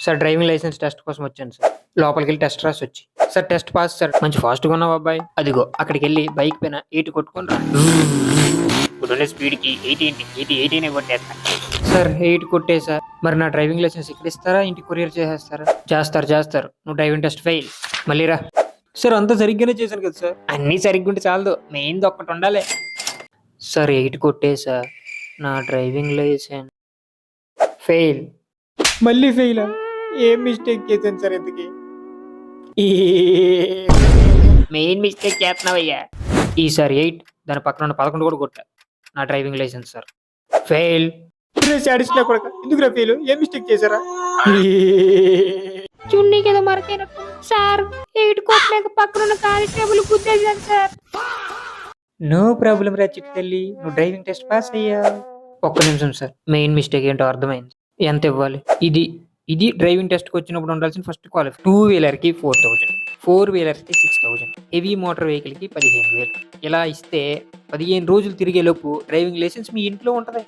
Sir driving licence test కోసం వచ్చాను sir. లోపలికి వెళ్ళి టెస్ట్ రాసి వచ్చి సార్ టెస్ట్ పాస్ సార్. మంచి ఫాస్ట్గా ఉన్నావు అబ్బాయి. అదిగో అక్కడికి వెళ్ళి బైక్ పైన 8 కొట్టుకొని రా. ఇప్పుడున్న స్పీడ్కి 80 కొట్టేస్తాను సార్. 8 కొట్టేసా. మరి నా డ్రైవింగ్ లైసెన్స్ ఇక్కడ ఇస్తారా, ఇంటికి కొరియర్ చేసేస్తారా? చేస్తారు. నువ్వు డ్రైవింగ్ టెస్ట్ ఫెయిల్. మళ్ళీ రా. సార్ అంతా సరిగ్గానే చేశాను కదా సార్. అన్నీ సరిగ్గా ఉంటే చాలదు, మెయిన్ది ఒక్కటి ఉండాలి. సార్ 8 కొట్టేసా. నా డ్రైవింగ్ లైసెన్స్ ఫెయిల్. మళ్ళీ ఫెయిలా? ఏం మిస్టేక్ చేశాను సార్ ఇంతకి? మెయిన్ మిస్టేక్ చేస్తున్నావయ్యా. ఈసారి 8, దాని పక్కన ఉన్న 11 కూడా కొట్టా. నా డ్రైవింగ్ లైసెన్స్ సార్ ఫెయిల్. ఎందుకు ఫెయిల్? ఏం మిస్టేక్ చేశారా? చున్నీకి ఏదో మరకైనట్టు సార్. 8 కొట్టినాక పక్కన ఉన్న కానిస్టేబుల్ గుద్దేశాను సార్. నో ప్రాబ్లం రా చిట్టెల్లి, నువ్వు డ్రైవింగ్ టెస్ట్ పాస్ అయ్యా. ఒక్క నిమిషం సార్, మెయిన్ మిస్టేక్ ఏంటో అర్థమైంది. ఎంత ఇవ్వాలి? ఇది డ్రైవింగ్ టెస్ట్కి వచ్చినప్పుడు ఉండాల్సిన ఫస్ట్ క్వాలిఫై. 2 వీలర్కి 4000, 4 వీలర్కి 6000, హెవీ మోటార్ వెహికల్కి 15,000. ఇలా ఇస్తే 15 రోజులు తిరిగే లోపు డ్రైవింగ్ లైసెన్స్ మీ ఇంట్లో ఉంటుంది.